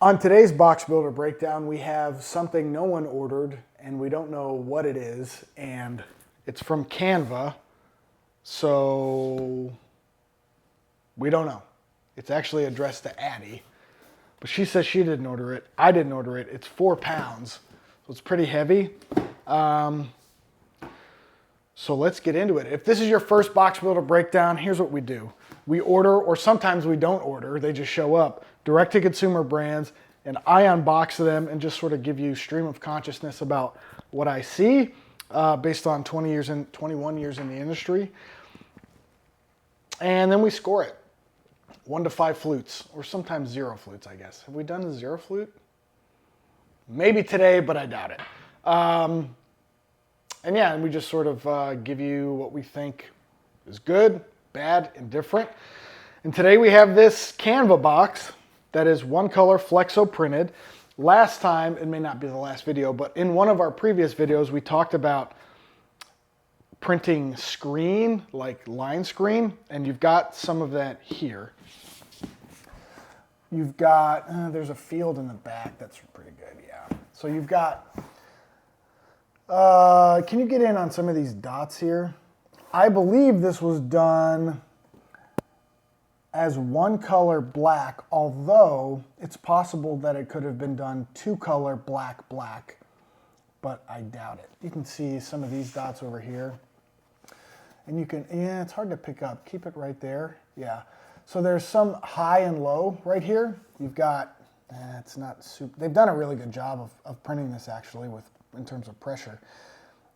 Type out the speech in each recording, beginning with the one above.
On today's box builder breakdown, we have something no one ordered and we don't know what it is, and it's from Canva, so we don't know. It's actually addressed to Addie, but she says she didn't order it. I didn't order it. It's 4 pounds, so it's pretty heavy. So let's get into it. If this is your first box builder breakdown, here's what we do. We order, or sometimes we don't order, they just show up, direct-to-consumer brands, and I unbox them and just sort of give you stream of consciousness about what I see based on 21 years in the industry. And then we score it. 1 to 5 flutes, or sometimes 0 flutes, I guess. Have we done a 0 flute? Maybe today, but I doubt it. And yeah, and we just sort of give you what we think is good, bad, indifferent. And today we have this Canva box that is 1 color Flexo printed. Last time, it may not be the last video, but in one of our previous videos, we talked about printing screen, like line screen, and you've got some of that here. You've got, there's a field in the back that's pretty good, yeah. So you've got, can you get in on some of these dots here? I believe this was done as 1 color black, although it's possible that it could have been done 2 color black, black, but I doubt it. You can see some of these dots over here. And you can, yeah, it's hard to pick up. Keep it right there, yeah. So there's some high and low right here. You've got, it's not super, they've done a really good job of printing this actually in terms of pressure.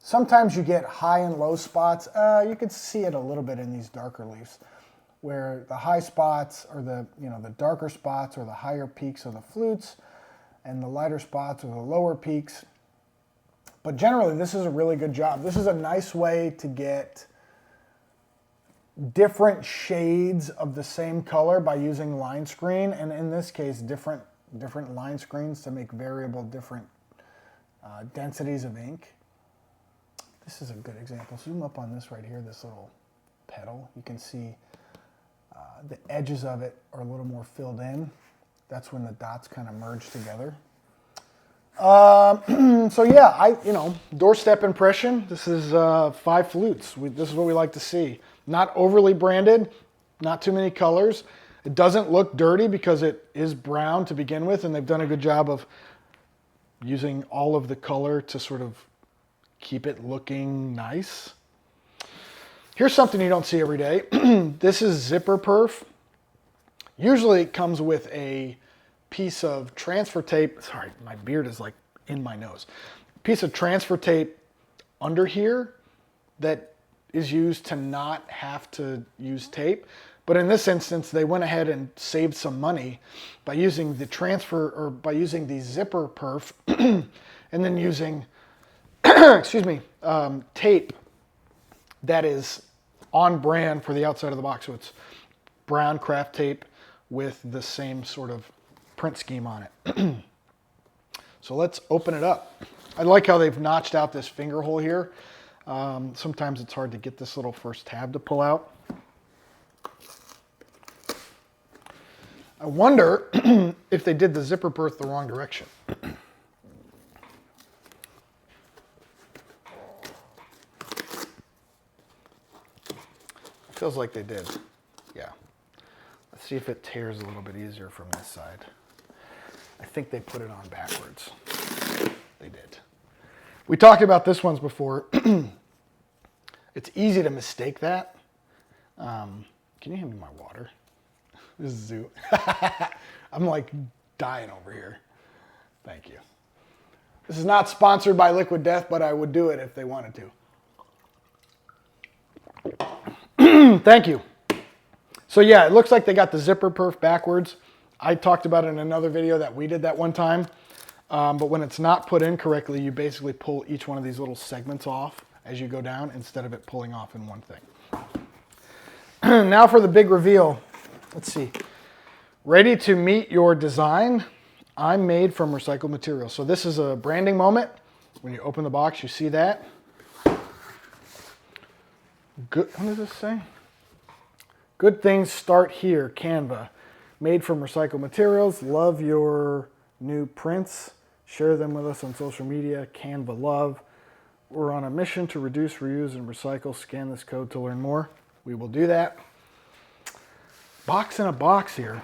Sometimes you get high and low spots. You can see it a little bit in these darker leaves, where the high spots are the darker spots or the higher peaks of the flutes, and the lighter spots are the lower peaks. But generally, this is a really good job. This is a nice way to get different shades of the same color by using line screen, and in this case, different line screens to make variable different densities of ink. This is a good example. Zoom up on this right here, this little petal. You can see the edges of it are a little more filled in. That's when the dots kind of merge together. So yeah, doorstep impression. This is 5 flutes. This is what we like to see. Not overly branded, not too many colors. It doesn't look dirty because it is brown to begin with, and they've done a good job of using all of the color to sort of keep it looking nice. Here's something you don't see every day. This is zipper perf. Usually it comes with a piece of transfer tape. Sorry, my beard is like in my nose. Piece of transfer tape under here that is used to not have to use tape. But in this instance, they went ahead and saved some money by using the zipper perf and then using, excuse me, tape that is on brand for the outside of the box. So it's brown craft tape with the same sort of print scheme on it. So let's open it up. I like how they've notched out this finger hole here. Sometimes it's hard to get this little first tab to pull out. I wonder if they did the zipper perf the wrong direction. Feels like they did. Yeah. Let's see if it tears a little bit easier from this side. I think they put it on backwards. They did. We talked about this ones before. It's easy to mistake that. Can you hand me my water? This is Zoo. I'm like dying over here. Thank you. This is not sponsored by Liquid Death, but I would do it if they wanted to. Thank you. So yeah, it looks like they got the zipper perf backwards. I talked about it in another video that we did that one time. But when it's not put in correctly, you basically pull each one of these little segments off as you go down instead of it pulling off in one thing. Now for the big reveal. Let's see. Ready to meet your design? I'm made from recycled materials. So this is a branding moment. When you open the box, you see that. Good, what does this say? Good things start here, Canva. Made from recycled materials. Love your new prints, share them with us on social media. Canva love. We're on a mission to reduce, reuse, and recycle. Scan this code to learn more. We will do that. Box in a box here.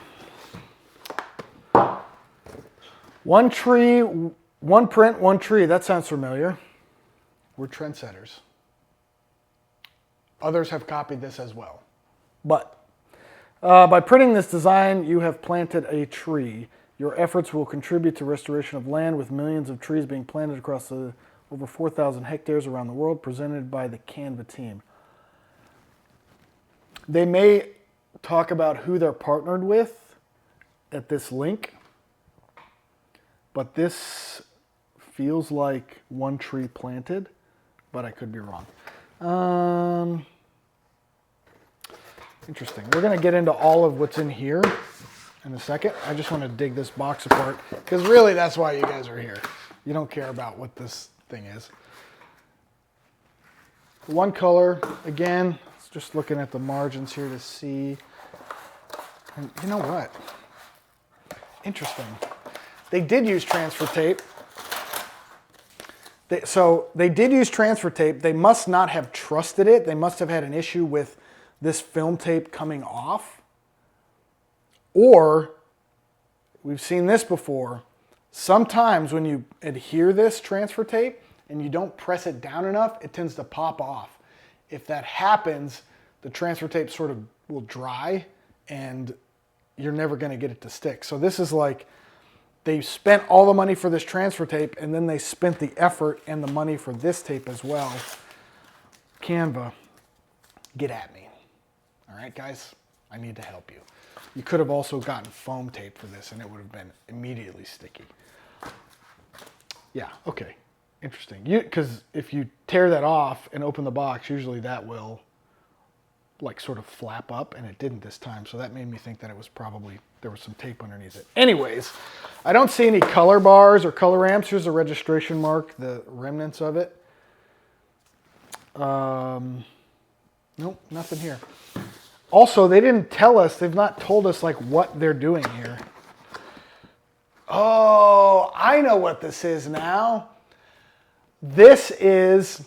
One tree, one print, one tree. That sounds familiar. We're trendsetters. Others have copied this as well. But by printing this design, you have planted a tree. Your efforts will contribute to restoration of land, with millions of trees being planted across the over 4,000 hectares around the world, presented by the Canva team. They may talk about who they're partnered with at this link, but this feels like one tree planted, but I could be wrong. Interesting. We're going to get into all of what's in here in a second. I just want to dig this box apart, because really that's why you guys are here. You don't care about what this thing is. One color, again, just looking at the margins here to see. And you know what? Interesting. They did use transfer tape. They did use transfer tape. They must not have trusted it. They must have had an issue with this film tape coming off. Or, we've seen this before, sometimes when you adhere this transfer tape and you don't press it down enough, it tends to pop off. If that happens, the transfer tape sort of will dry and you're never going to get it to stick. So this is like, they spent all the money for this transfer tape, and then they spent the effort and the money for this tape as well. Canva, get at me. All right, guys, I need to help you. You could have also gotten foam tape for this, and it would have been immediately sticky. Yeah, okay, interesting. Because if you tear that off and open the box, usually that will like sort of flap up, and it didn't this time. So that made me think that it was probably, there was some tape underneath it. Anyways, I don't see any color bars or color ramps. Here's a registration mark, the remnants of it. Nope, nothing here. Also, they didn't tell us, they've not told us like what they're doing here. Oh, I know what this is now. This is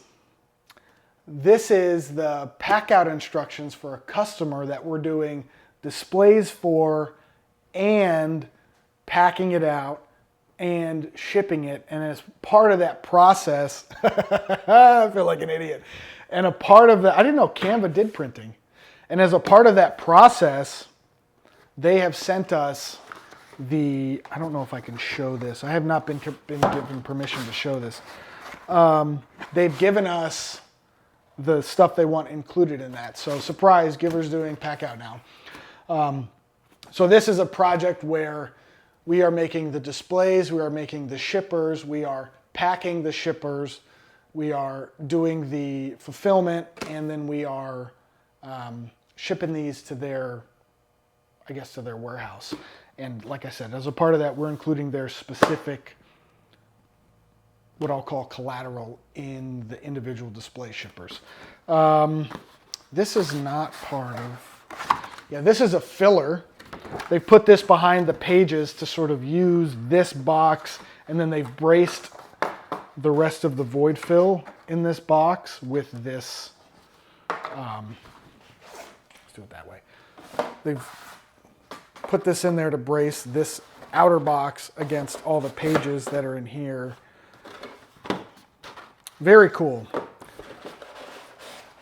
the pack out instructions for a customer that we're doing displays for and packing it out and shipping it. And as part of that process, I feel like an idiot. And a part of that, I didn't know Canva did printing. And as a part of that process, they have sent us the, I don't know if I can show this. I have not been given permission to show this. They've given us the stuff they want included in that. So surprise, Giver's doing pack out now. So this is a project where we are making the displays, we are making the shippers, we are packing the shippers, we are doing the fulfillment, and then we are shipping these to their, I guess, to their warehouse. And like I said, as a part of that, we're including their specific, what I'll call collateral in the individual display shippers. This is not part of, yeah, this is a filler. They've put this behind the pages to sort of use this box, and then they've braced the rest of the void fill in this box with this, let's do it that way. They've put this in there to brace this outer box against all the pages that are in here. Very cool.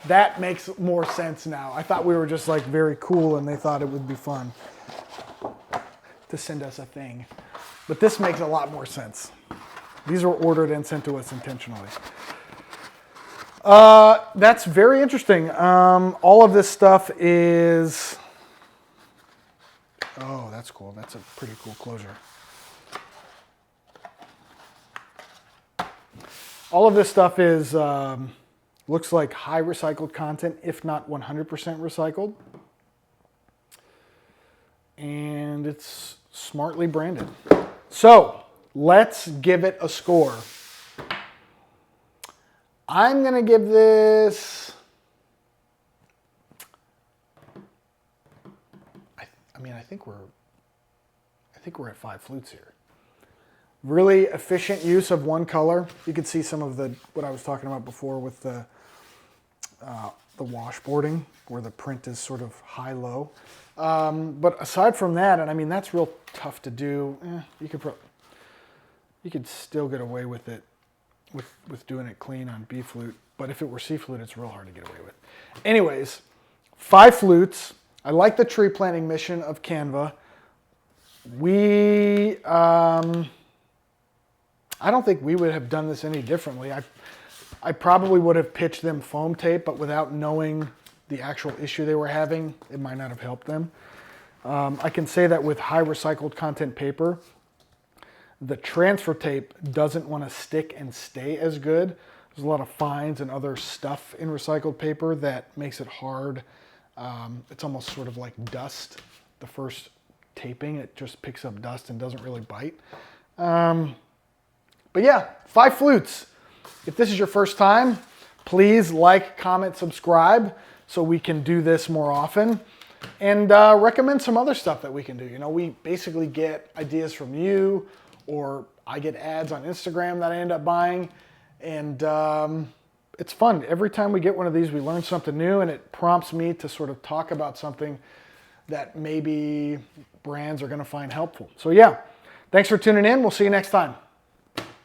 That makes more sense now. I thought we were just like very cool and they thought it would be fun to send us a thing. But this makes a lot more sense. These were ordered and sent to us intentionally. That's very interesting. All of this stuff is, oh, that's cool. That's a pretty cool closure. All of this stuff is, looks like high recycled content, if not 100% recycled. And it's smartly branded. So let's give it a score. I'm going to give this, I think we're at 5 flutes here. Really efficient use of one color. You can see some of what I was talking about before with the washboarding, where the print is sort of high-low. But aside from that, and I mean, that's real tough to do. You could still get away with it, with doing it clean on B flute. But if it were C flute, it's real hard to get away with. Anyways, 5 flutes. I like the tree planting mission of Canva. I don't think we would have done this any differently. I probably would have pitched them foam tape, but without knowing the actual issue they were having, it might not have helped them. I can say that with high recycled content paper, the transfer tape doesn't want to stick and stay as good. There's a lot of fines and other stuff in recycled paper that makes it hard. It's almost sort of like dust. The first taping, it just picks up dust and doesn't really bite. But yeah, 5 flutes. If this is your first time, please like, comment, subscribe so we can do this more often. And recommend some other stuff that we can do. You know, we basically get ideas from you, or I get ads on Instagram that I end up buying. And it's fun. Every time we get one of these, we learn something new, and it prompts me to sort of talk about something that maybe brands are going to find helpful. So yeah, thanks for tuning in. We'll see you next time.